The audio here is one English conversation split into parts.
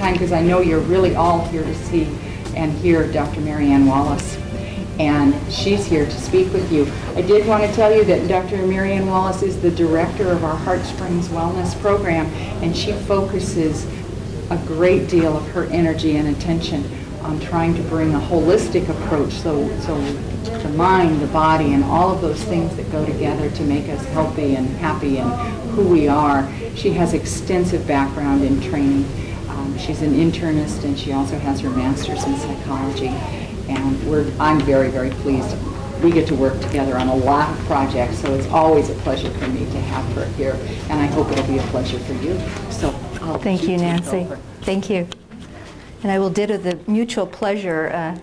time because I know you're really all here to see and hear Dr. Marianne Wallace. And she's here to speak with you. I did want to tell you that Dr. Marianne Wallace is the director of our Heart Springs Wellness Program, and she focuses a great deal of her energy and attention on trying to bring a holistic approach, so the mind, the body, and all of those things that go together to make us healthy and happy and who we are. She has extensive background in training. She's an internist, and she also has her master's in psychology. And I'm very, very pleased. We get to work together on a lot of projects, so it's always a pleasure for me to have her here, and I hope it'll be a pleasure for you. So thank you, Nancy. Thank you. And I will ditto the mutual pleasure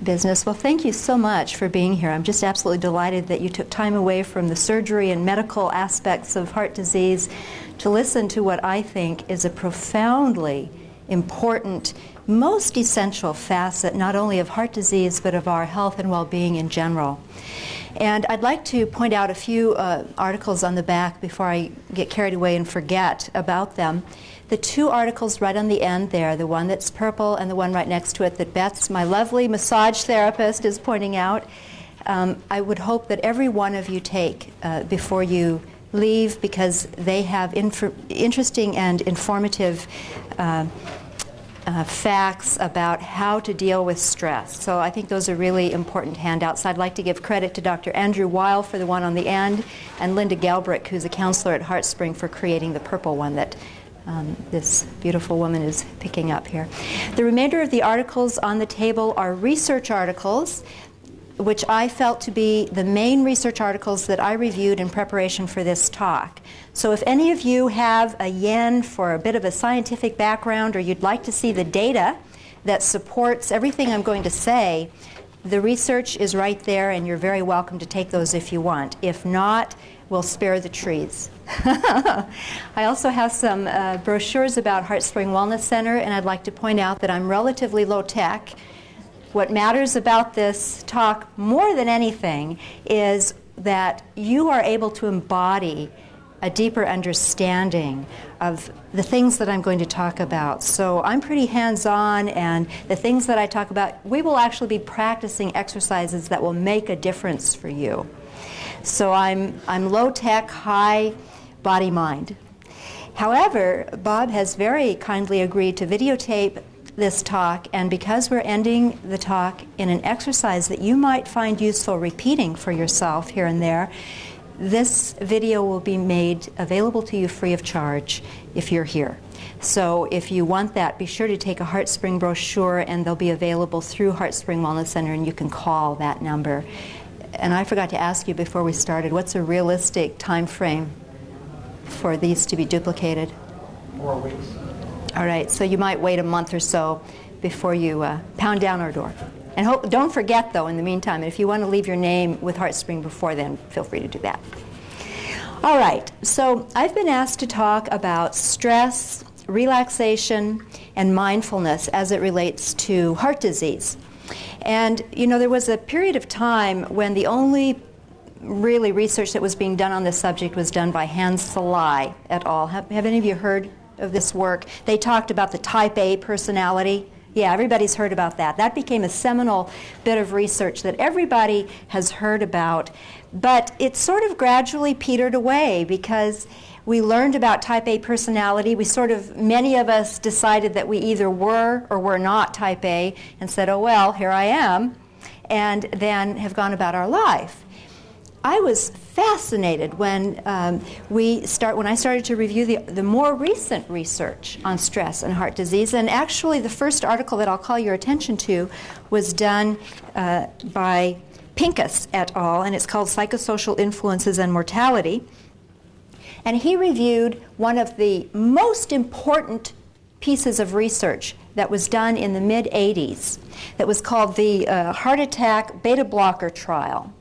business. Well, thank you so much for being here. I'm just absolutely delighted that you took time away from the surgery and medical aspects of heart disease to listen to what I think is a profoundly important, most essential facet not only of heart disease but of our health and well-being in general. And I'd like to point out a few articles on the back before I get carried away and forget about them. The two articles right on the end there, the one that's purple and the one right next to it that Beth, my lovely massage therapist, is pointing out, I would hope that every one of you take before you leave, because they have interesting and informative facts about how to deal with stress. So I think those are really important handouts. I'd like to give credit to Dr. Andrew Weil for the one on the end, and Linda Galbrick, who's a counselor at HeartSpring, for creating the purple one that this beautiful woman is picking up here. The remainder of the articles on the table are research articles, which I felt to be the main research articles that I reviewed in preparation for this talk. So if any of you have a yen for a bit of a scientific background, or you'd like to see the data that supports everything I'm going to say, the research is right there, and you're very welcome to take those if you want. If not, we'll spare the trees. I also have some brochures about HeartSpring Wellness Center, and I'd like to point out that I'm relatively low tech. What matters about this talk more than anything is that you are able to embody a deeper understanding of the things that I'm going to talk about. So I'm pretty hands-on, and the things that I talk about, we will actually be practicing exercises that will make a difference for you. So I'm low-tech, high body-mind. However, Bob has very kindly agreed to videotape this talk, and because we're ending the talk in an exercise that you might find useful repeating for yourself here and there, this video will be made available to you free of charge if you're here. So if you want that, be sure to take a HeartSpring brochure, and they'll be available through HeartSpring Wellness Center, and you can call that number. And I forgot to ask you before we started, what's a realistic time frame for these to be duplicated? 4 weeks. All right, so you might wait a month or so before you pound down our door. And don't forget, though, in the meantime, if you want to leave your name with HeartSpring before then, feel free to do that. All right, so I've been asked to talk about stress, relaxation, and mindfulness as it relates to heart disease. And, you know, there was a period of time when the only really research that was being done on this subject was done by Hans Salai et al. Have any of you heard of this work? They talked about the type A personality. Yeah, everybody's heard about that. That became a seminal bit of research that everybody has heard about. But it sort of gradually petered away because we learned about type A personality. Many of us decided that we either were or were not type A and said, oh, well, here I am, and then have gone about our life. I was fascinated when I started to review the more recent research on stress and heart disease. And actually, the first article that I'll call your attention to was done by Pincus et al., and it's called Psychosocial Influences and Mortality. And he reviewed one of the most important pieces of research that was done in the mid-'80s that was called the Heart Attack Beta Blocker Trial.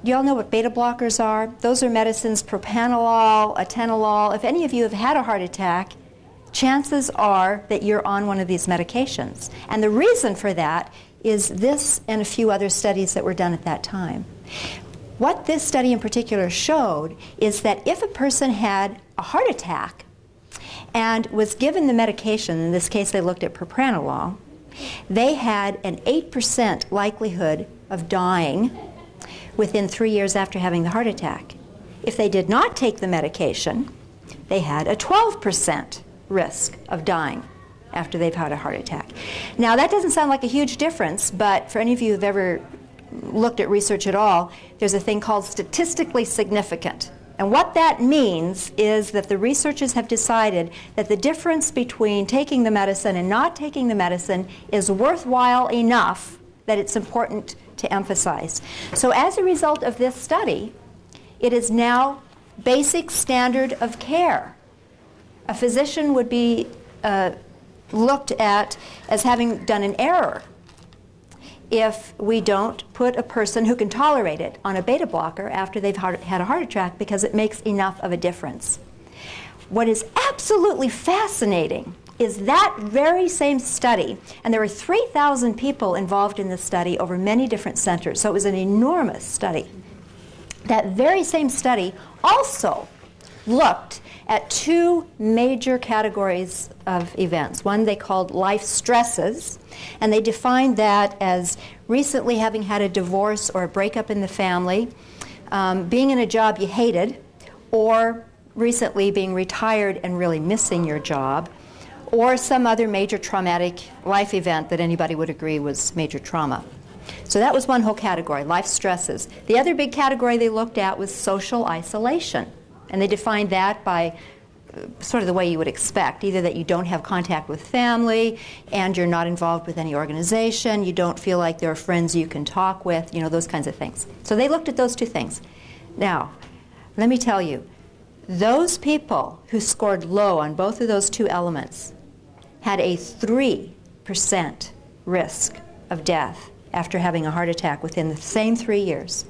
Do you all know what beta blockers are? Those are medicines, propranolol, atenolol. If any of you have had a heart attack, chances are that you're on one of these medications. And the reason for that is this and a few other studies that were done at that time. What this study in particular showed is that if a person had a heart attack and was given the medication, in this case they looked at propranolol, they had an 8% likelihood of dying within 3 years after having the heart attack. If they did not take the medication, they had a 12% risk of dying after they've had a heart attack. Now, that doesn't sound like a huge difference, but for any of you who've ever looked at research at all, there's a thing called statistically significant. And what that means is that the researchers have decided that the difference between taking the medicine and not taking the medicine is worthwhile enough that it's important to emphasize. So as a result of this study, it is now basic standard of care. A physician would be looked at as having done an error if we don't put a person who can tolerate it on a beta blocker after they've had a heart attack, because it makes enough of a difference. What is absolutely fascinating is that very same study, and there were 3,000 people involved in this study over many different centers, so it was an enormous study. That very same study also looked at two major categories of events. One they called life stresses, and they defined that as recently having had a divorce or a breakup in the family, being in a job you hated, or recently being retired and really missing your job, or some other major traumatic life event that anybody would agree was major trauma. So that was one whole category, life stresses. The other big category they looked at was social isolation. And they defined that by sort of the way you would expect, either that you don't have contact with family and you're not involved with any organization, you don't feel like there are friends you can talk with, you know, those kinds of things. So they looked at those two things. Now, let me tell you, those people who scored low on both of those two elements had a 3% risk of death after having a heart attack within the same 3 years,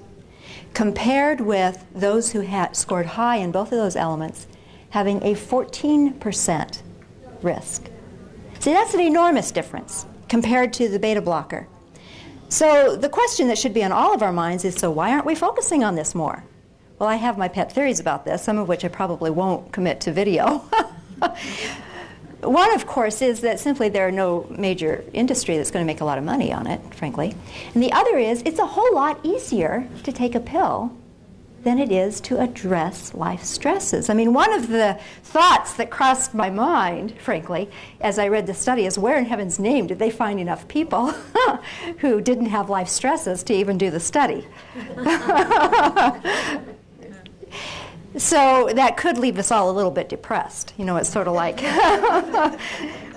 compared with those who had scored high in both of those elements having a 14% risk. See, that's an enormous difference compared to the beta blocker. So the question that should be on all of our minds is, so why aren't we focusing on this more? Well, I have my pet theories about this, some of which I probably won't commit to video. One, of course, is that simply there are no major industry that's going to make a lot of money on it, frankly. And the other is it's a whole lot easier to take a pill than it is to address life stresses. I mean, one of the thoughts that crossed my mind, frankly, as I read the study is, where in heaven's name did they find enough people who didn't have life stresses to even do the study? So that could leave us all a little bit depressed. You know, it's sort of like,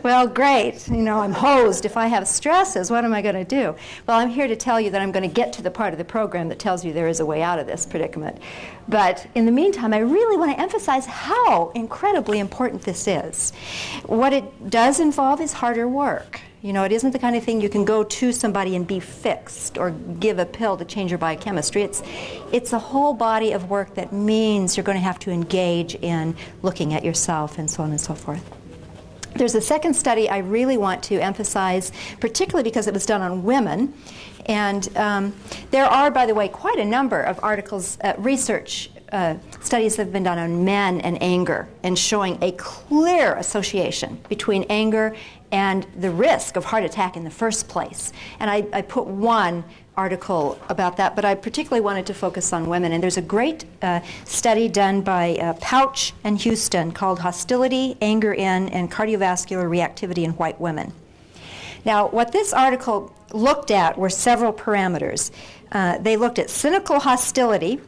well, great, you know, I'm hosed. If I have stresses, what am I going to do? Well, I'm here to tell you that I'm going to get to the part of the program that tells you there is a way out of this predicament. But in the meantime, I really want to emphasize how incredibly important this is. What it does involve is harder work. You know, it isn't the kind of thing you can go to somebody and be fixed or give a pill to change your biochemistry. It's a whole body of work that means you're going to have to engage in looking at yourself and so on and so forth. There's a second study I really want to emphasize, particularly because it was done on women. And there are, by the way, quite a number of articles, research studies that have been done on men and anger, and showing a clear association between anger and the risk of heart attack in the first place. And I put one article about that, but I particularly wanted to focus on women. And there's a great study done by Pouch and Houston called Hostility, Anger in, and Cardiovascular Reactivity in White Women. Now, what this article looked at were several parameters. They looked at cynical hostility,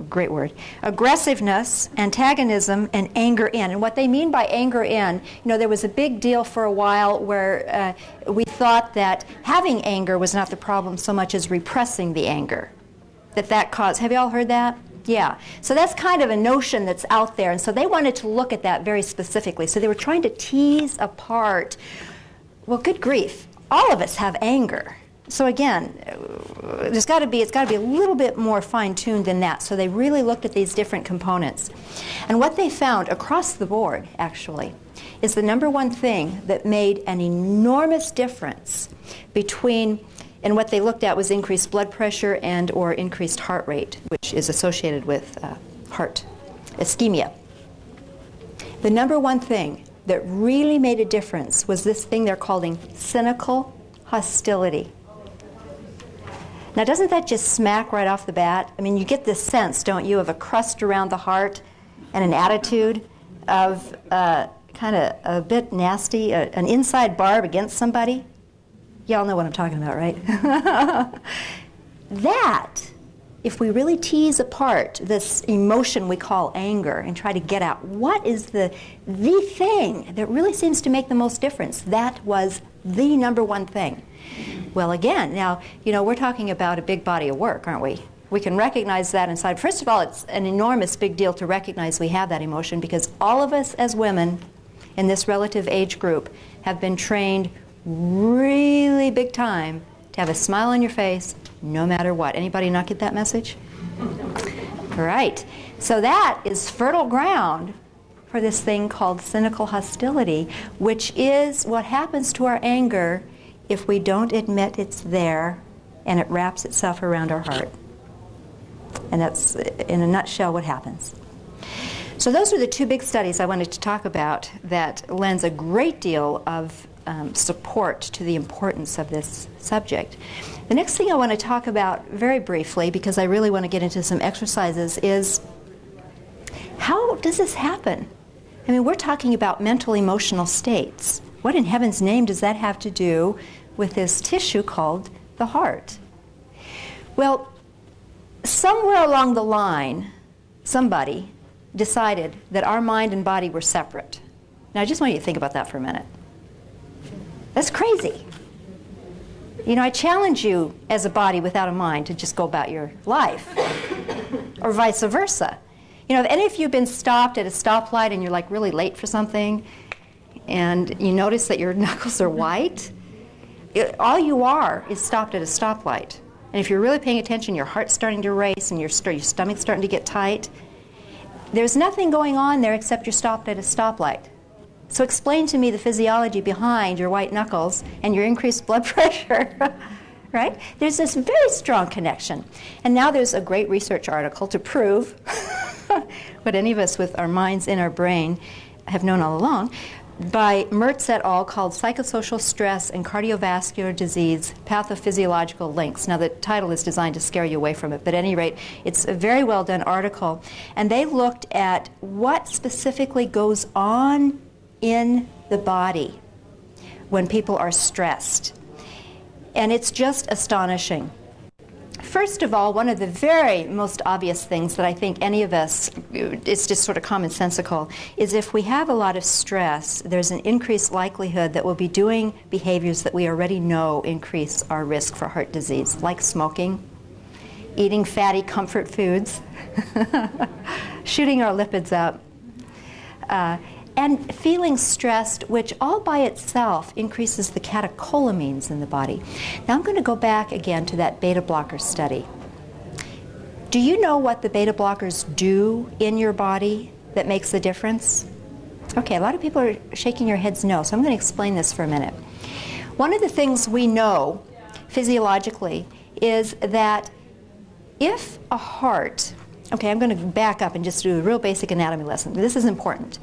great word, aggressiveness, antagonism, and anger in. And what they mean by anger in, you know, there was a big deal for a while where we thought that having anger was not the problem so much as repressing the anger. That caused, have you all heard that? Yeah. So that's kind of a notion that's out there. And so they wanted to look at that very specifically. So they were trying to tease apart, well, good grief, all of us have anger. So again, it's got to be a little bit more fine-tuned than that. So they really looked at these different components. And what they found across the board, actually, is the number one thing that made an enormous difference between, and what they looked at was increased blood pressure and or increased heart rate, which is associated with heart ischemia. The number one thing that really made a difference was this thing they're calling cynical hostility. Now, doesn't that just smack right off the bat? I mean, you get this sense, don't you, of a crust around the heart and an attitude of kind of a bit nasty, an inside barb against somebody? Y'all know what I'm talking about, right? That, if we really tease apart this emotion we call anger and try to get out, what is the thing that really seems to make the most difference? That was the number one thing. Well, again, now, you know, we're talking about a big body of work, aren't we? We can recognize that inside. First of all, it's an enormous big deal to recognize we have that emotion, because all of us as women in this relative age group have been trained really big time to have a smile on your face no matter what. Anybody not get that message? All right. So that is fertile ground for this thing called cynical hostility, which is what happens to our anger if we don't admit it's there and it wraps itself around our heart. And that's, in a nutshell, what happens. So those are the two big studies I wanted to talk about that lends a great deal of support to the importance of this subject. The next thing I want to talk about very briefly, because I really want to get into some exercises, is how does this happen? I mean, we're talking about mental emotional states. What in heaven's name does that have to do with this tissue called the heart? Well, somewhere along the line, somebody decided that our mind and body were separate. Now, I just want you to think about that for a minute. That's crazy. You know, I challenge you as a body without a mind to just go about your life, or vice versa. You know, have any of you been stopped at a stoplight and you're like really late for something, and you notice that your knuckles are white? All you are is stopped at a stoplight. And if you're really paying attention, your heart's starting to race and your stomach's starting to get tight. There's nothing going on there except you're stopped at a stoplight. So explain to me the physiology behind your white knuckles and your increased blood pressure, right? There's this very strong connection. And now there's a great research article to prove what any of us with our minds in our brain have known all along, by Mertz et al., called Psychosocial Stress and Cardiovascular Disease, Pathophysiological Links. Now, the title is designed to scare you away from it, but at any rate, it's a very well-done article. And they looked at what specifically goes on in the body when people are stressed. And it's just astonishing. First of all, one of the very most obvious things that I think any of us, it's just sort of commonsensical, is if we have a lot of stress, there's an increased likelihood that we'll be doing behaviors that we already know increase our risk for heart disease, like smoking, eating fatty comfort foods, shooting our lipids up, and feeling stressed, which all by itself increases the catecholamines in the body. Now I'm going to go back again to that beta blocker study. Do you know what the beta blockers do in your body that makes the difference? Okay, a lot of people are shaking their heads no, so I'm going to explain this for a minute. One of the things we know physiologically is that if a heart, okay, I'm going to back up and just do a real basic anatomy lesson. This is important.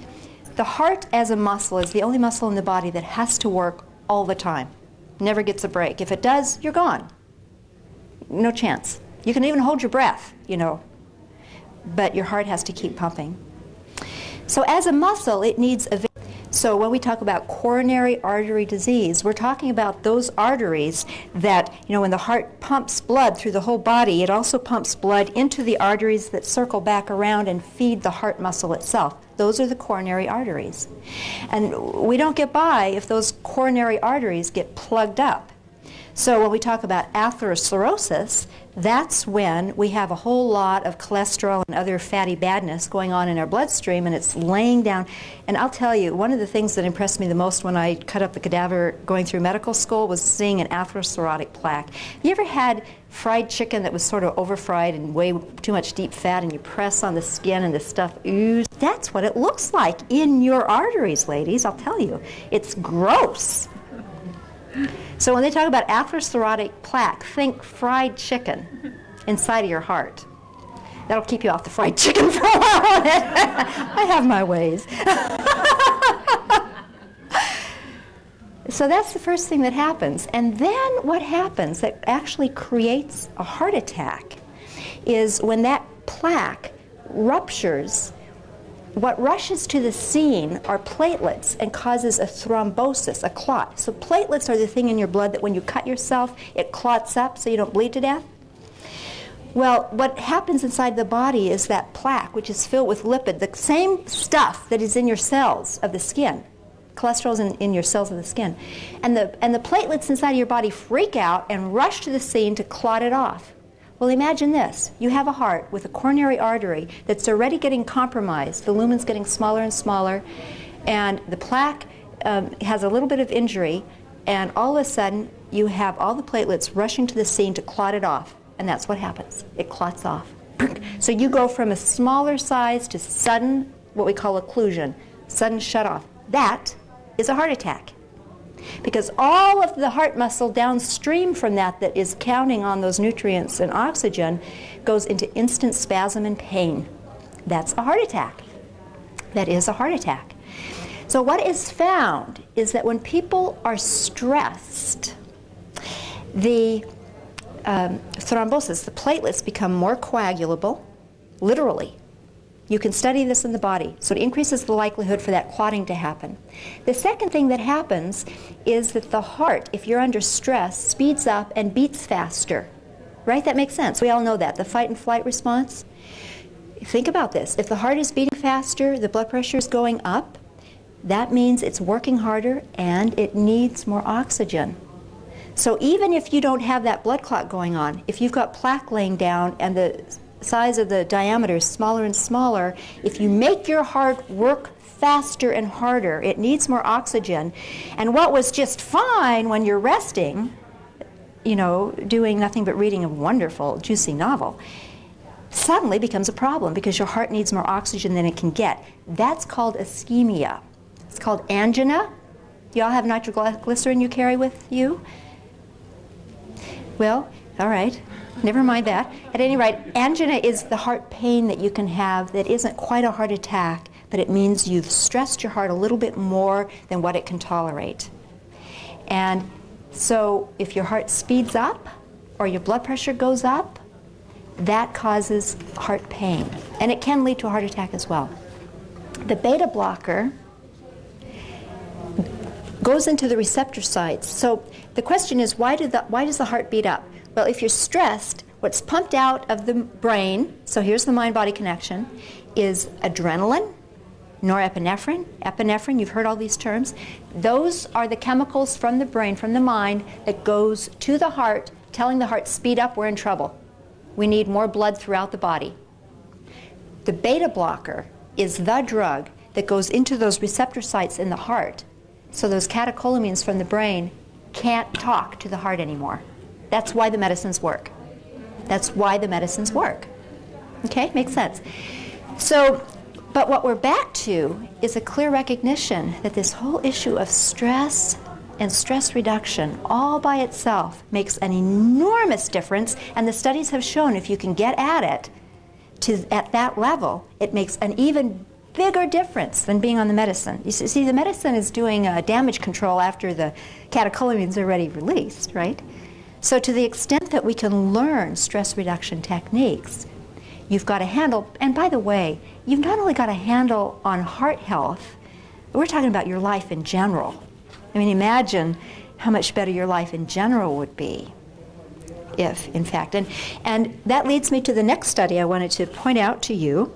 The heart as a muscle is the only muscle in the body that has to work all the time. Never gets a break. If it does, you're gone. No chance. You can even hold your breath, you know, but your heart has to keep pumping. So as a muscle, it needs a... So when we talk about coronary artery disease, we're talking about those arteries that, you know, when the heart pumps blood through the whole body, it also pumps blood into the arteries that circle back around and feed the heart muscle itself. Those are the coronary arteries. And we don't get by if those coronary arteries get plugged up. So when we talk about atherosclerosis, that's when we have a whole lot of cholesterol and other fatty badness going on in our bloodstream, and it's laying down. And I'll tell you, one of the things that impressed me the most when I cut up the cadaver going through medical school was seeing an atherosclerotic plaque. Have you ever had fried chicken that was sort of over-fried and way too much deep fat, and you press on the skin and the stuff oozes? That's what it looks like in your arteries, ladies, I'll tell you. It's gross. So when they talk about atherosclerotic plaque, think fried chicken inside of your heart. That'll keep you off the fried chicken for a while. I have my ways. So that's the first thing that happens. And then what happens that actually creates a heart attack is when that plaque ruptures, what rushes to the scene are platelets and causes a thrombosis, a clot. So platelets are the thing in your blood that when you cut yourself, it clots up so you don't bleed to death. Well, what happens inside the body is that plaque, which is filled with lipid, the same stuff that is in your cells of the skin. Cholesterol is in your cells of the skin. And the platelets inside of your body freak out and rush to the scene to clot it off. Well, imagine this. You have a heart with a coronary artery that's already getting compromised. The lumen's getting smaller and smaller, and the plaque has a little bit of injury, and all of a sudden you have all the platelets rushing to the scene to clot it off. And that's what happens. It clots off. So you go from a smaller size to sudden, what we call occlusion, sudden shut-off. That is a heart attack. Because all of the heart muscle downstream from that is counting on those nutrients and oxygen goes into instant spasm and pain. That's a heart attack. That is a heart attack. So what is found is that when people are stressed, the thrombosis, the platelets become more coagulable, literally. You can study this in the body, so it increases the likelihood for that clotting to happen. The second thing that happens is that the heart, if you're under stress, speeds up and beats faster. Right? That makes sense. We all know that. The fight and flight response. Think about this. If the heart is beating faster, the blood pressure is going up, that means it's working harder and it needs more oxygen. So even if you don't have that blood clot going on, if you've got plaque laying down and the size of the diameter is smaller and smaller, if you make your heart work faster and harder, it needs more oxygen. And what was just fine when you're resting, you know, doing nothing but reading a wonderful, juicy novel, suddenly becomes a problem because your heart needs more oxygen than it can get. That's called ischemia. It's called angina. You all have nitroglycerin you carry with you? Well, all right. Never mind that. At any rate, angina is the heart pain that you can have that isn't quite a heart attack, but it means you've stressed your heart a little bit more than what it can tolerate. And so if your heart speeds up or your blood pressure goes up, that causes heart pain. And it can lead to a heart attack as well. The beta blocker goes into the receptor sites. So the question is, why does the heart beat up? Well, if you're stressed, what's pumped out of the brain, so here's the mind-body connection, is adrenaline, norepinephrine, epinephrine, you've heard all these terms. Those are the chemicals from the brain, from the mind, that goes to the heart, telling the heart, speed up, we're in trouble. We need more blood throughout the body. The beta blocker is the drug that goes into those receptor sites in the heart, so those catecholamines from the brain can't talk to the heart anymore. That's why the medicines work. That's why the medicines work. Okay, makes sense. So, but what we're back to is a clear recognition that this whole issue of stress and stress reduction all by itself makes an enormous difference, and the studies have shown if you can get at it at that level, it makes an even bigger difference than being on the medicine. You see, the medicine is doing damage control after the catecholamines are already released, right? So to the extent that we can learn stress reduction techniques, you've got a handle, and by the way, you've not only got a handle on heart health, we're talking about your life in general. I mean, imagine how much better your life in general would be if, in fact, and that leads me to the next study I wanted to point out to you,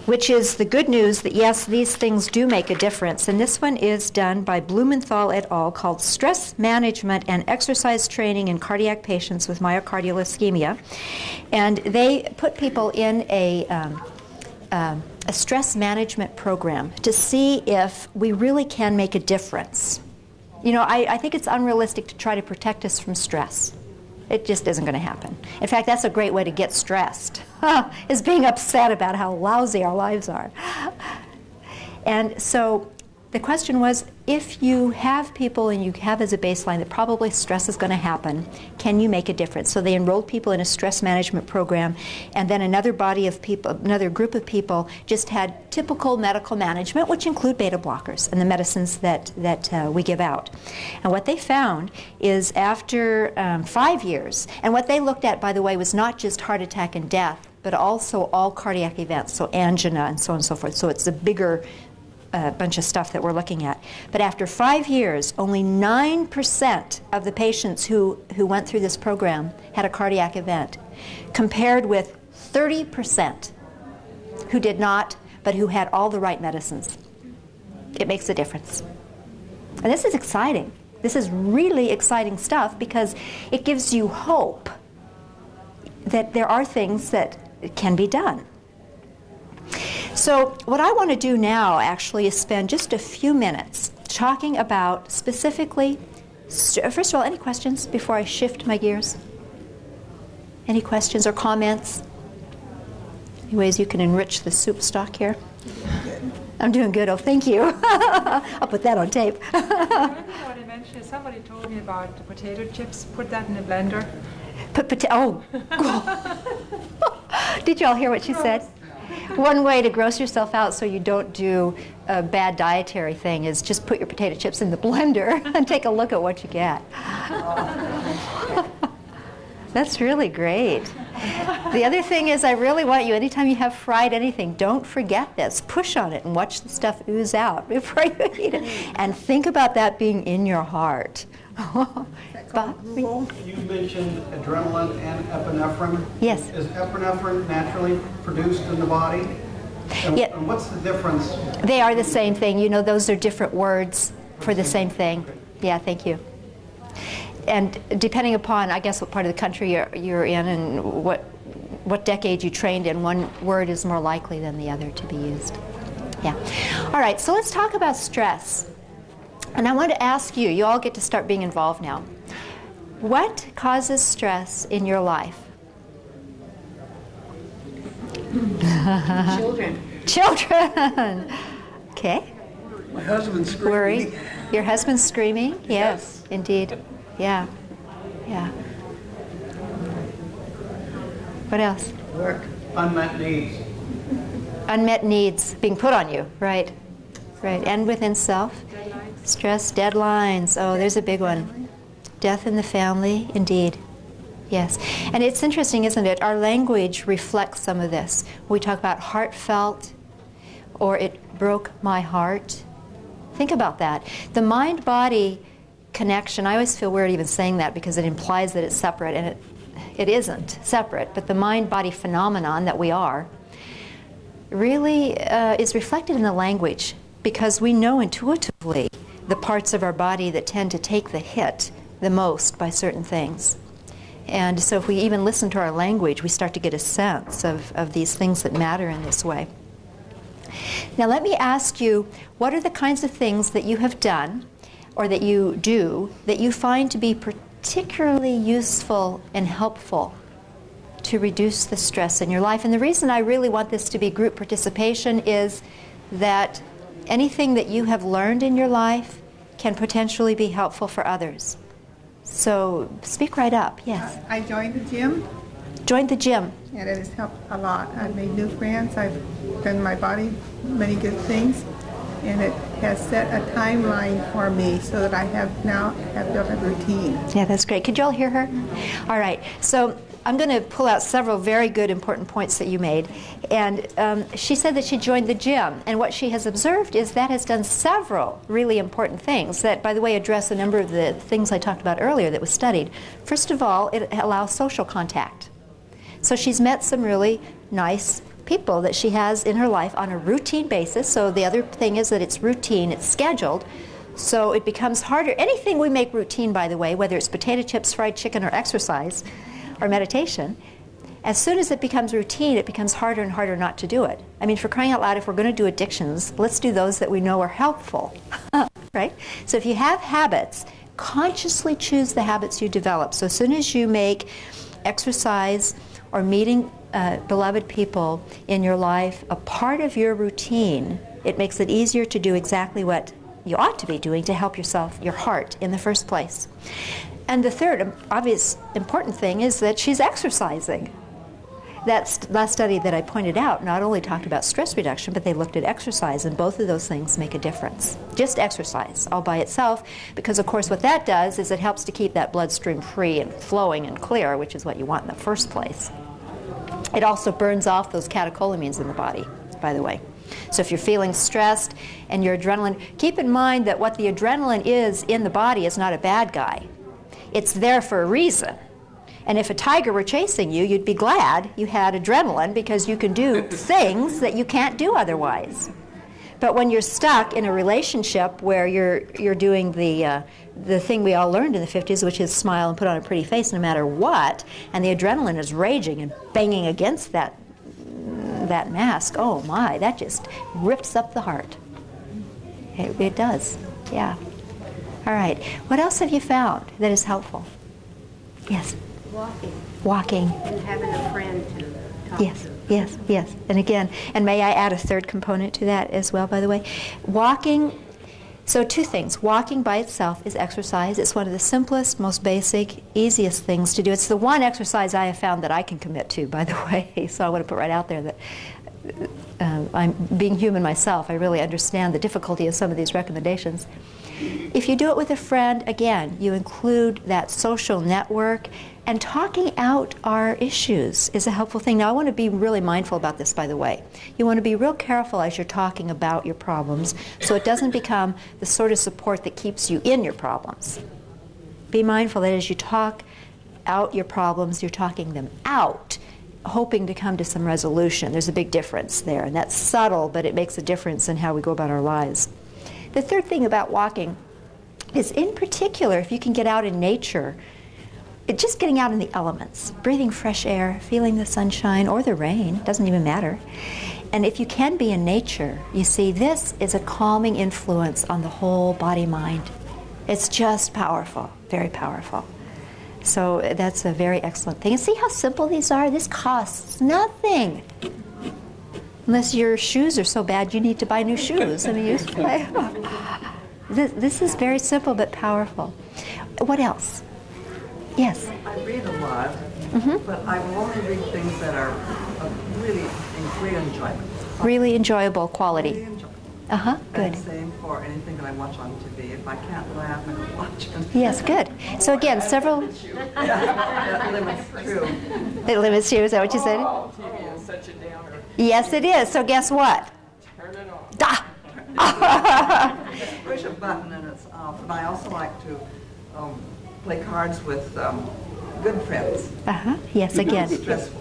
which is the good news that, yes, these things do make a difference. And this one is done by Blumenthal et al., called Stress Management and Exercise Training in Cardiac Patients with Myocardial Ischemia. And they put people in a stress management program to see if we really can make a difference. You know, I think it's unrealistic to try to protect us from stress. It just isn't going to happen. In fact, that's a great way to get stressed, is being upset about how lousy our lives are. And so the question was, if you have people and you have as a baseline that probably stress is going to happen, can you make a difference? So they enrolled people in a stress management program, and then another body of people, another group of people just had typical medical management, which include beta blockers and the medicines that we give out. And what they found is after 5 years, and what they looked at, by the way, was not just heart attack and death, but also all cardiac events, so angina and so on and so forth. So it's a bigger bunch of stuff that we're looking at. But after 5 years, only 9% of the patients who went through this program had a cardiac event, compared with 30% who did not, but who had all the right medicines. It makes a difference. And this is exciting. This is really exciting stuff because it gives you hope that there are things that can be done. So what I want to do now actually is spend just a few minutes talking about specifically, first of all, any questions before I shift my gears? Any questions or comments? Any ways you can enrich the soup stock here? I'm doing good. Oh, thank you. I'll put that on tape. The only thing I want to mention is somebody told me about the potato chips. Put that in a blender. Did you all hear what she said? One way to gross yourself out so you don't do a bad dietary thing is just put your potato chips in the blender and take a look at what you get. That's really great. The other thing is, I really want you, anytime you have fried anything, don't forget this. Push on it and watch the stuff ooze out before you eat it. And think about that being in your heart. You mentioned adrenaline and epinephrine. Yes. Is epinephrine naturally produced in the body? And, Yeah. and what's the difference? They are the same thing. You know, those are different words for the same thing. Yeah, thank you. And depending upon, I guess, what part of the country you're in and what decade you trained in, one word is more likely than the other to be used. Yeah. All right, so let's talk about stress. And I want to ask you, you all get to start being involved now. What causes stress in your life? Children. Children. Okay. My husband's screaming. Worry. Your husband's screaming? Yes, indeed. Yeah. Yeah. What else? Work. Unmet needs. Unmet needs being put on you, right? Right. And within self? Deadlines. Stress, deadlines. Oh, there's a big one. Death in the family, indeed. Yes. And it's interesting, isn't it? Our language reflects some of this. We talk about heartfelt, or it broke my heart. Think about that. The mind-body connection, I always feel weird even saying that because it implies that it's separate, and it isn't separate, but the mind-body phenomenon that we are really is reflected in the language, because we know intuitively the parts of our body that tend to take the hit the most by certain things. And so if we even listen to our language, we start to get a sense of these things that matter in this way. Now let me ask you, what are the kinds of things that you have done or that you do that you find to be particularly useful and helpful to reduce the stress in your life? And the reason I really want this to be group participation is that anything that you have learned in your life can potentially be helpful for others. So speak right up. Yes. I joined the gym, Joined the gym. and it has helped a lot. I've made new friends. I've done in my body many good things, and it has set a timeline for me so that I have now built a routine. Yeah, that's great. Could you all hear her? All right. So I'm going to pull out several very good, important points that you made. And she said that she joined the gym. And what she has observed is that has done several really important things that, by the way, address a number of the things I talked about earlier that was studied. First of all, it allows social contact. So she's met some really nice people that she has in her life on a routine basis. So the other thing is that it's routine, it's scheduled. So it becomes harder. Anything we make routine, by the way, whether it's potato chips, fried chicken, or exercise, or meditation, as soon as it becomes routine, it becomes harder and harder not to do it. I mean, for crying out loud, if we're going to do addictions, let's do those that we know are helpful, right? So if you have habits, consciously choose the habits you develop. So as soon as you make exercise or meeting beloved people in your life a part of your routine, it makes it easier to do exactly what you ought to be doing to help yourself, your heart, in the first place. And the third obvious important thing is that she's exercising. That last study that I pointed out not only talked about stress reduction, but they looked at exercise, and both of those things make a difference. Just exercise all by itself, because of course what that does is it helps to keep that bloodstream free and flowing and clear, which is what you want in the first place. It also burns off those catecholamines in the body, by the way. So if you're feeling stressed and your adrenaline, keep in mind that what the adrenaline is in the body is not a bad guy. It's there for a reason. And if a tiger were chasing you, you'd be glad you had adrenaline because you can do things that you can't do otherwise. But when you're stuck in a relationship where you're doing the thing we all learned in the 50s, which is smile and put on a pretty face no matter what, and the adrenaline is raging and banging against that mask, oh my, that just rips up the heart. It does, yeah. All right, what else have you found that is helpful? Yes? Walking. And having a friend to talk to. Yes. And again, and may I add a third component to that as well, by the way? Walking, so two things. Walking by itself is exercise. It's one of the simplest, most basic, easiest things to do. It's the one exercise I have found that I can commit to, by the way. So I want to put right out there that I'm being human myself. I really understand the difficulty of some of these recommendations. If you do it with a friend, again, you include that social network, and talking out our issues is a helpful thing. Now, I want to be really mindful about this, by the way. You want to be real careful as you're talking about your problems so it doesn't become the sort of support that keeps you in your problems. Be mindful that as you talk out your problems, you're talking them out, hoping to come to some resolution. There's a big difference there, and that's subtle, but it makes a difference in how we go about our lives. The third thing about walking is, in particular, if you can get out in nature, just getting out in the elements, breathing fresh air, feeling the sunshine or the rain, doesn't even matter. And if you can be in nature, you see, this is a calming influence on the whole body-mind. It's just powerful, very powerful. So that's a very excellent thing. And see how simple these are? This costs nothing. Unless your shoes are so bad you need to buy new shoes. I mean, this is very simple but powerful. What else? Yes? I read a lot, but I will only read things that are really great enjoyment. Really enjoyable quality. Really enjoyable. Good. And same for anything that I watch on TV. If I can't laugh, I don't watch it. Yes, good. So again, several... That limits true. It limits you, is that what you said? TV is such a downer. Yes, it is. So guess what? Turn it on. Push a button and it's off. And I also like to play cards with good friends. Yes, again. It's stressful.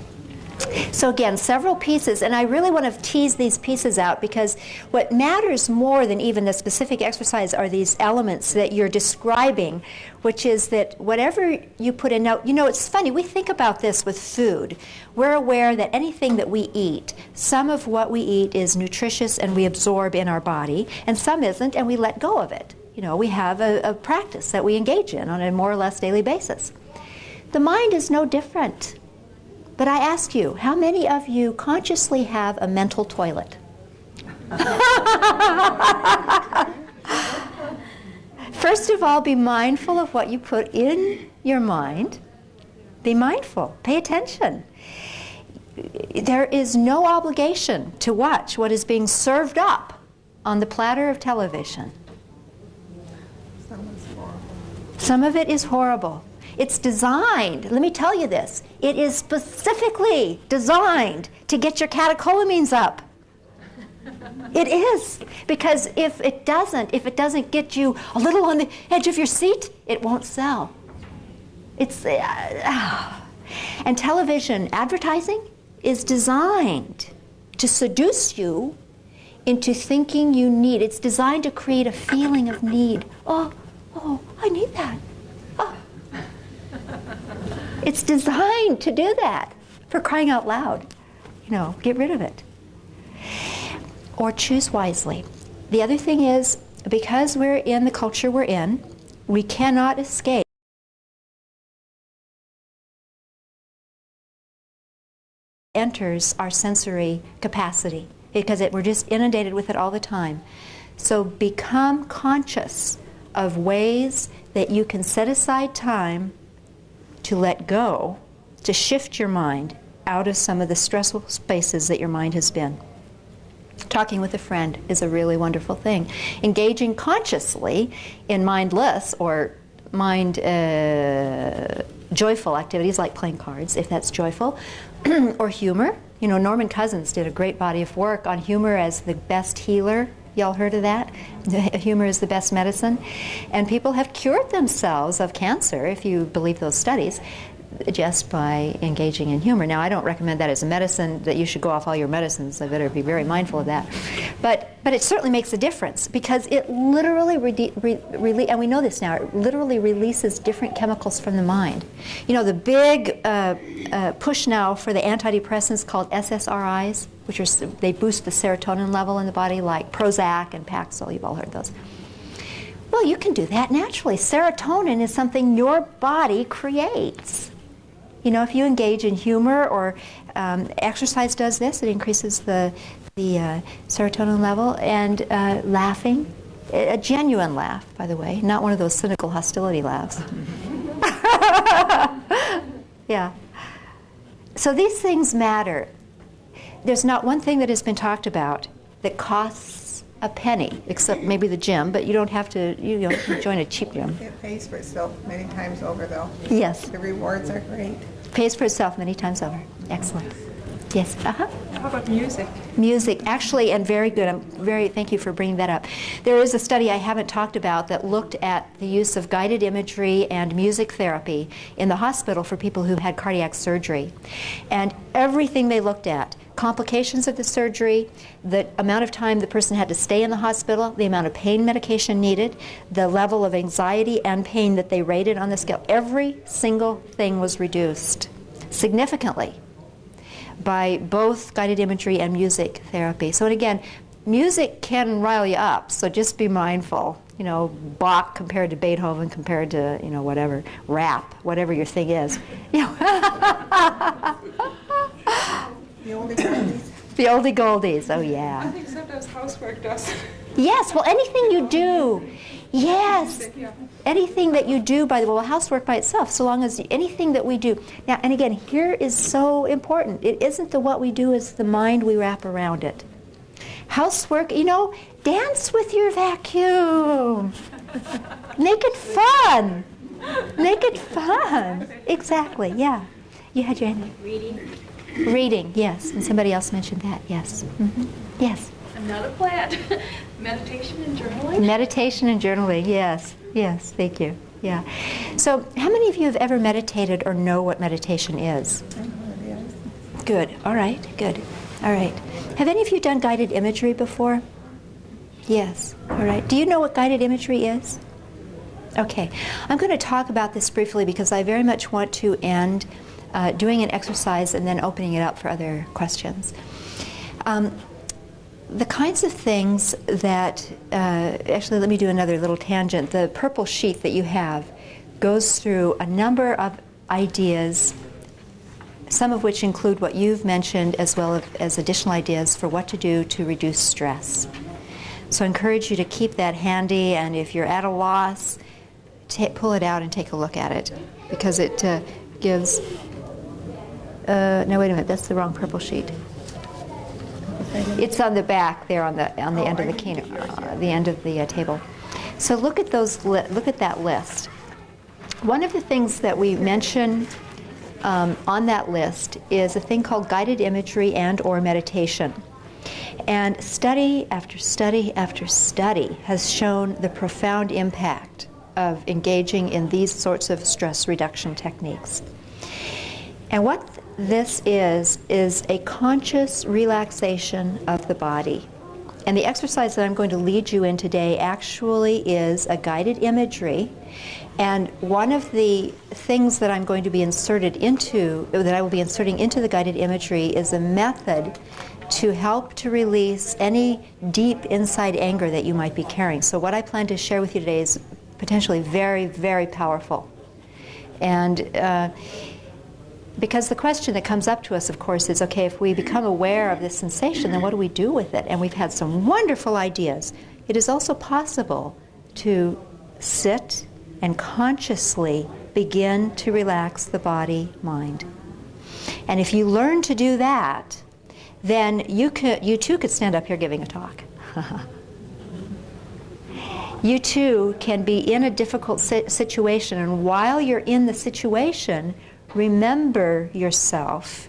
So again, several pieces, and I really want to tease these pieces out because what matters more than even the specific exercise are these elements that you're describing, which is that whatever you put in. Now, you know, it's funny, we think about this with food. We're aware that anything that we eat, some of what we eat is nutritious and we absorb in our body, and some isn't, and we let go of it. You know, we have a practice that we engage in on a more or less daily basis. The mind is no different. But I ask you, how many of you consciously have a mental toilet? First of all, be mindful of what you put in your mind. Be mindful. Pay attention. There is no obligation to watch what is being served up on the platter of television. Some of it is horrible. It's designed, let me tell you this, it is specifically designed to get your catecholamines up. It is, because if it doesn't get you a little on the edge of your seat, it won't sell. It's, and television advertising is designed to seduce you into thinking you need. It's designed to create a feeling of need. Oh, I need that. It's designed to do that, for crying out loud. You know, get rid of it. Or choose wisely. The other thing is, because we're in the culture we're in, we cannot escape enters our sensory capacity, because we're just inundated with it all the time. So become conscious of ways that you can set aside time to let go, to shift your mind out of some of the stressful spaces that your mind has been. Talking with a friend is a really wonderful thing. Engaging consciously in mindless or mind joyful activities like playing cards, if that's joyful, or humor. You know, Norman Cousins did a great body of work on humor as the best healer. Y'all heard of that? Humor is the best medicine. And people have cured themselves of cancer, if you believe those studies, just by engaging in humor. Now, I don't recommend that as a medicine, that you should go off all your medicines. I better be very mindful of that. But it certainly makes a difference, because it literally, and we know this now, it literally releases different chemicals from the mind. You know, the big push now for the antidepressants called SSRIs, which are, they boost the serotonin level in the body, like Prozac and Paxil. You've all heard those. Well, you can do that naturally. Serotonin is something your body creates. You know, if you engage in humor or exercise does this, it increases the serotonin level, and laughing, a genuine laugh, by the way, not one of those cynical hostility laughs. Yeah. So these things matter. There's not one thing that has been talked about that costs a penny, except maybe the gym, but you don't have to, you know, join a cheap gym. It pays for itself many times over, though. Yes. The rewards are great. Pays for itself many times over. Excellent. Yes. Uh-huh. How about music? Music, actually, and very good. Thank you for bringing that up. There is a study I haven't talked about that looked at the use of guided imagery and music therapy in the hospital for people who had cardiac surgery. And everything they looked at, complications of the surgery, the amount of time the person had to stay in the hospital, the amount of pain medication needed, the level of anxiety and pain that they rated on the scale, every single thing was reduced significantly by both guided imagery and music therapy. So again, music can rile you up, so just be mindful. You know, Bach compared to Beethoven compared to, you know, whatever, rap, whatever your thing is. You know. The oldie goldies. The oldie goldies, oh I yeah. think sometimes housework does. Yes, well, anything you do, yes. Yeah. Anything that you do, by the way, well, housework by itself, so long as anything that we do. Now, and again, here is so important. It isn't the what we do, it's the mind we wrap around it. Housework, you know, dance with your vacuum. Make it fun. Make it fun. Exactly, yeah. You had your hand. Reading, yes. And somebody else mentioned that, yes. Mm-hmm. Yes. Another plant. Meditation and journaling. Meditation and journaling, yes. Yes, thank you. Yeah. So, how many of you have ever meditated or know what meditation is? I know it is. Good. All right. Good. All right. Have any of you done guided imagery before? Yes. All right. Do you know what guided imagery is? Okay. I'm going to talk about this briefly because I very much want to end doing an exercise and then opening it up for other questions. The kinds of things that, actually let me do another little tangent. The purple sheet that you have goes through a number of ideas, some of which include what you've mentioned as well as additional ideas for what to do to reduce stress. So I encourage you to keep that handy, and if you're at a loss, pull it out and take a look at it, because it gives, no wait a minute, that's the wrong purple sheet. It's on the back there, on the end of the keynote, the end of the table. So look at those. Look at that list. One of the things that we mention on that list is a thing called guided imagery and/or meditation. And study after study after study has shown the profound impact of engaging in these sorts of stress reduction techniques. And what this is a conscious relaxation of the body. And the exercise that I'm going to lead you in today actually is a guided imagery. And one of the things that I'm going to be inserting into the guided imagery is a method to help to release any deep inside anger that you might be carrying. So what I plan to share with you today is potentially very, very powerful. And because the question that comes up to us, of course, is, okay, if we become aware of this sensation, then what do we do with it? And we've had some wonderful ideas. it is also possible to sit and consciously begin to relax the body-mind. And if you learn to do that, then you too could stand up here giving a talk. You too can be in a difficult situation, and while you're in the situation, remember yourself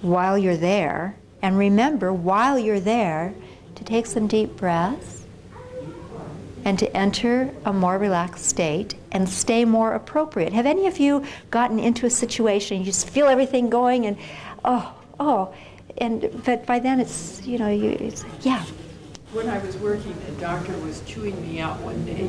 while you're there, and remember while you're there to take some deep breaths and to enter a more relaxed state and stay more appropriate. Have any of you gotten into a situation, you just feel everything going and but by then it's, it's, yeah. When I was working, the doctor was chewing me out one day.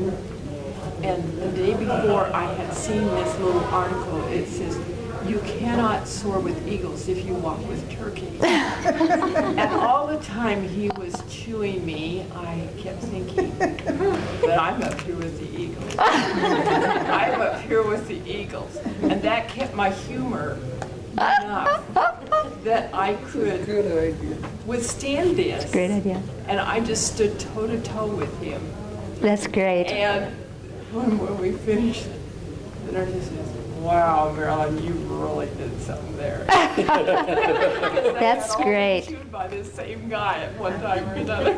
And the day before, I had seen this little article. It says, "You cannot soar with eagles if you walk with turkeys." And all the time he was chewing me, I kept thinking, but I'm up here with the eagles. I'm up here with the eagles. And that kept my humor enough that I could withstand this. Great idea. And I just stood toe to toe with him. That's great. And when we finished, the nurse says, "Wow, Marilyn, you really did something there." That's great. Chewed by this same guy at one time or another.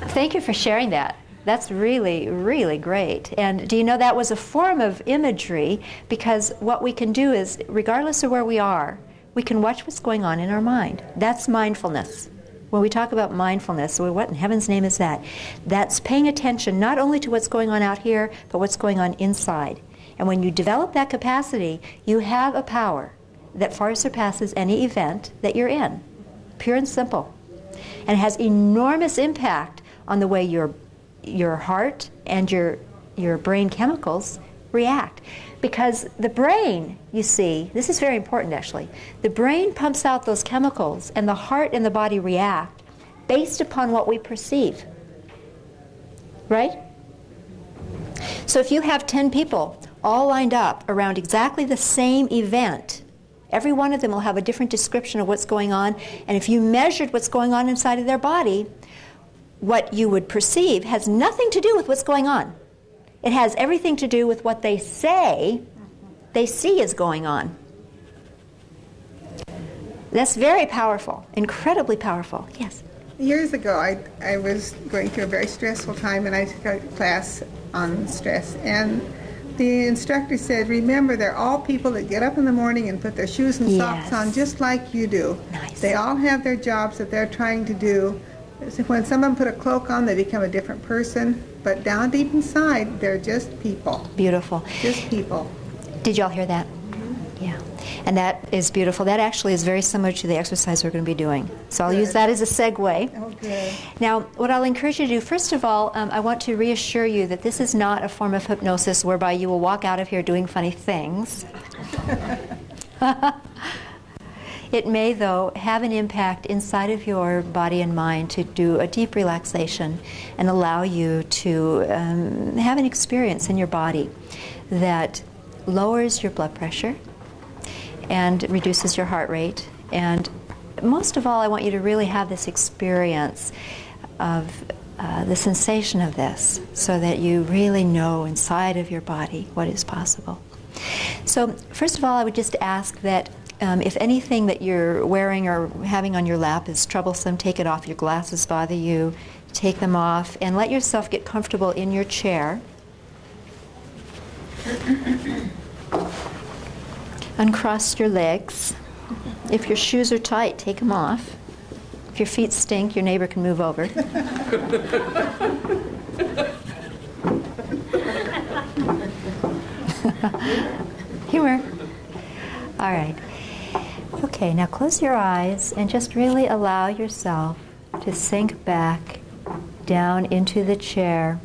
Thank you for sharing that. That's really, really great. And do you know that was a form of imagery, because what we can do is, regardless of where we are, we can watch what's going on in our mind. That's mindfulness. When we talk about mindfulness, well, what in heaven's name is that? That's paying attention not only to what's going on out here, but what's going on inside. And when you develop that capacity, you have a power that far surpasses any event that you're in. Pure and simple. And it has enormous impact on the way your heart and your brain chemicals react. Because the brain, you see, this is very important actually, the brain pumps out those chemicals and the heart and the body react based upon what we perceive. Right? So if you have 10 people all lined up around exactly the same event, every one of them will have a different description of what's going on, and if you measured what's going on inside of their body, what you would perceive has nothing to do with what's going on. It has everything to do with what they say they see is going on. That's very powerful, incredibly powerful. Yes? Years ago, I was going through a very stressful time, and I took a class on stress. And the instructor said, remember, they're all people that get up in the morning and put their shoes and socks on just like you do. Nice. They all have their jobs that they're trying to do. So when someone put a cloak on, they become a different person. But down deep inside, they're just people. Beautiful. Just people. Did y'all hear that? Mm-hmm. Yeah. And that is beautiful. That actually is very similar to the exercise we're going to be doing. So I'll use that as a segue. Okay. Now, what I'll encourage you to do, first of all, I want to reassure you that this is not a form of hypnosis whereby you will walk out of here doing funny things. It may, though, have an impact inside of your body and mind to do a deep relaxation and allow you to have an experience in your body that lowers your blood pressure and reduces your heart rate. And most of all, I want you to really have this experience of the sensation of this so that you really know inside of your body what is possible. So, first of all, I would just ask that if anything that you're wearing or having on your lap is troublesome, take it off. Your glasses bother you, take them off, and let yourself get comfortable in your chair. Uncross your legs. If your shoes are tight, take them off. If your feet stink, your neighbor can move over. Humor. All right. Okay, now close your eyes and just really allow yourself to sink back down into the chair,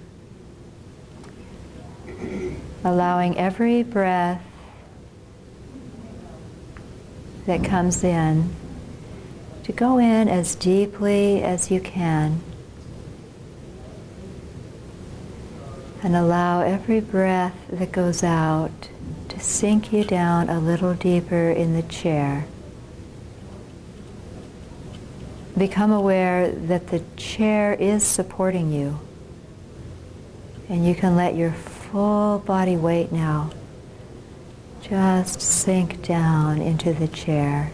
allowing every breath that comes in to go in as deeply as you can, and allow every breath that goes out to sink you down a little deeper in the chair. become aware that the chair is supporting you. And you can let your full body weight now just sink down into the chair.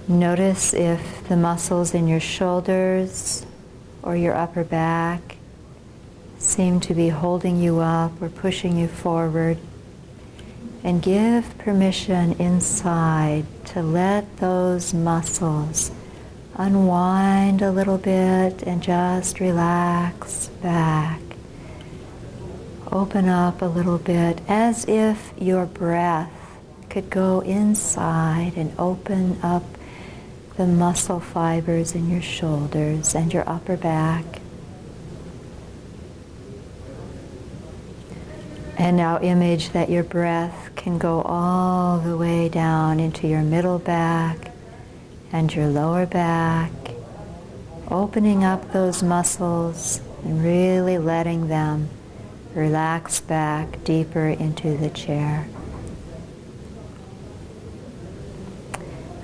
Notice if the muscles in your shoulders or your upper back seem to be holding you up or pushing you forward. And give permission inside to let those muscles unwind a little bit and just relax back. Open up a little bit as if your breath could go inside and open up the muscle fibers in your shoulders and your upper back. And now image that your breath can go all the way down into your middle back and your lower back, opening up those muscles and really letting them relax back deeper into the chair.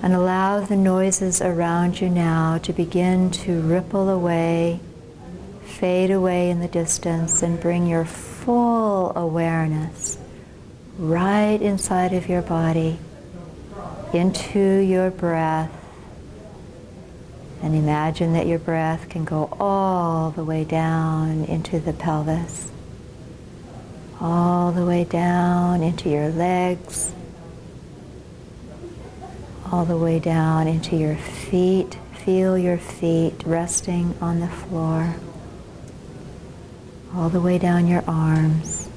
And allow the noises around you now to begin to ripple away, fade away in the distance, and bring your full awareness right inside of your body, into your breath. And imagine that your breath can go all the way down into the pelvis, all the way down into your legs, all the way down into your feet. Feel your feet resting on the floor, all the way down your arms.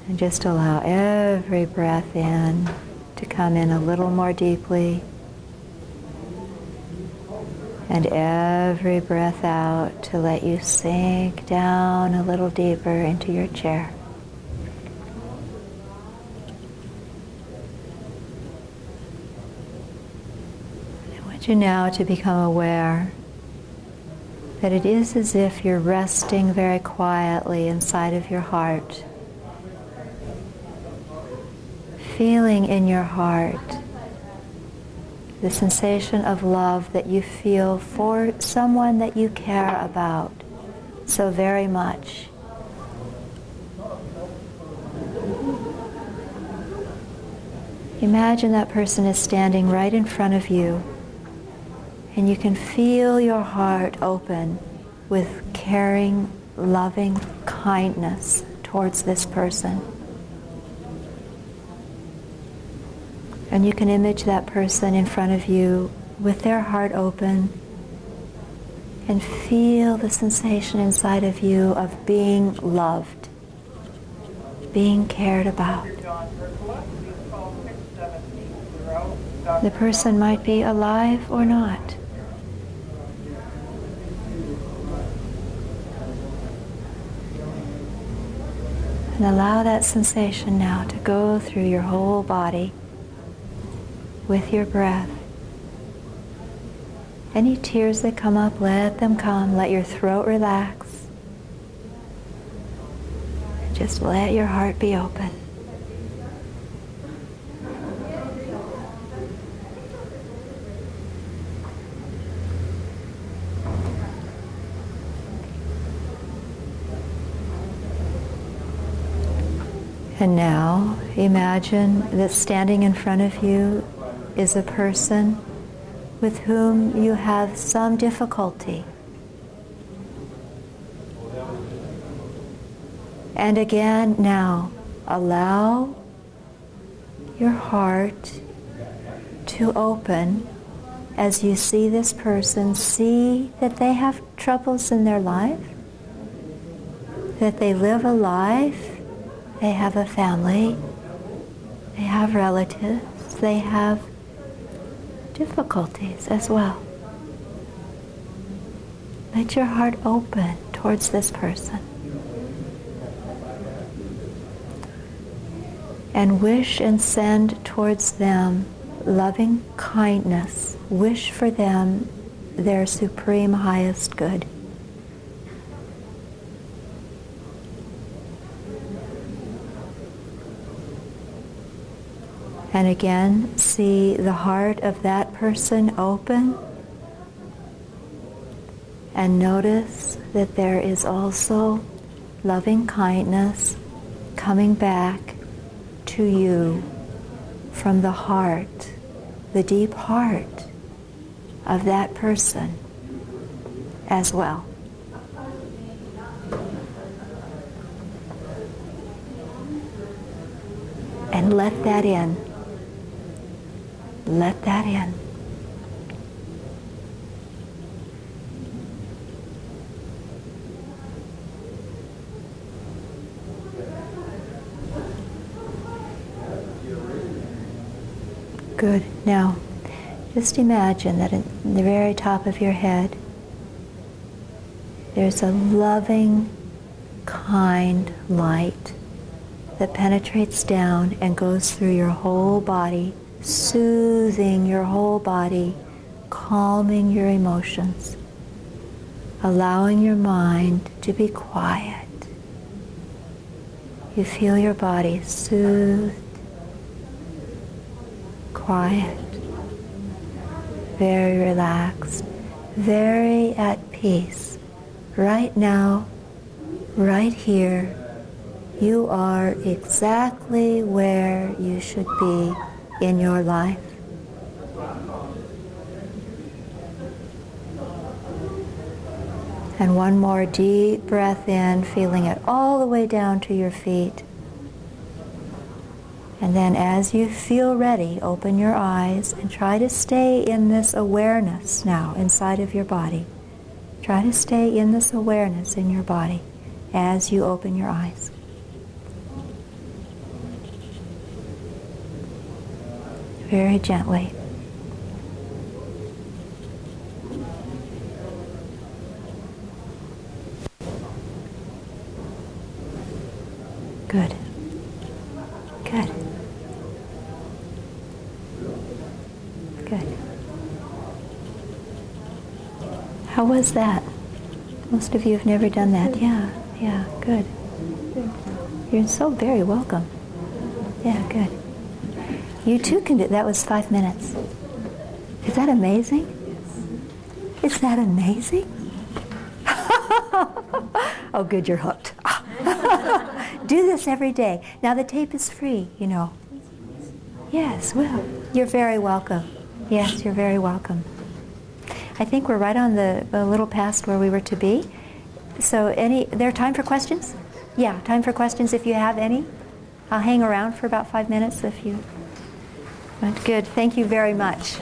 And just allow every breath in to come in a little more deeply, and every breath out to let you sink down a little deeper into your chair. I want you now to become aware that it is as if you're resting very quietly inside of your heart, feeling in your heart the sensation of love that you feel for someone that you care about so very much. Imagine that person is standing right in front of you, and you can feel your heart open with caring, loving kindness towards this person. And you can image that person in front of you with their heart open and feel the sensation inside of you of being loved, being cared about. The person might be alive or not. And allow that sensation now to go through your whole body with your breath. Any tears that come up, let them come. Let your throat relax. And just let your heart be open. And now imagine that standing in front of you is a person with whom you have some difficulty. And again now, allow your heart to open as you see this person. See that they have troubles in their life, that they live a life, they have a family, they have relatives, they have difficulties as well. Let your heart open towards this person. And wish and send towards them loving kindness. Wish for them their supreme highest good. And again, see the heart of that person open. And notice that there is also loving kindness coming back to you from the heart, the deep heart of that person as well. And let that in. Let that in. Good. Now, just imagine that in the very top of your head, there's a loving, kind light that penetrates down and goes through your whole body, soothing your whole body, calming your emotions, allowing your mind to be quiet. You feel your body soothed, quiet, very relaxed, very at peace. Right now, right here, you are exactly where you should be in your life. And one more deep breath in, feeling it all the way down to your feet. And then as you feel ready, open your eyes and try to stay in this awareness now inside of your body. Try to stay in this awareness in your body as you open your eyes. Very gently. Good. Good. Good. How was that? Most of you have never done that. Yeah, yeah, good. You're so very welcome. Yeah, good. You too can do, that was 5 minutes. Is that amazing? Is that amazing? Oh, good, you're hooked. Do this every day. Now the tape is free, you know. Yes, well, you're very welcome. Yes, you're very welcome. I think we're right on the little past where we were to be. So there time for questions? Yeah, time for questions if you have any. I'll hang around for about 5 minutes if you want. Good, thank you very much.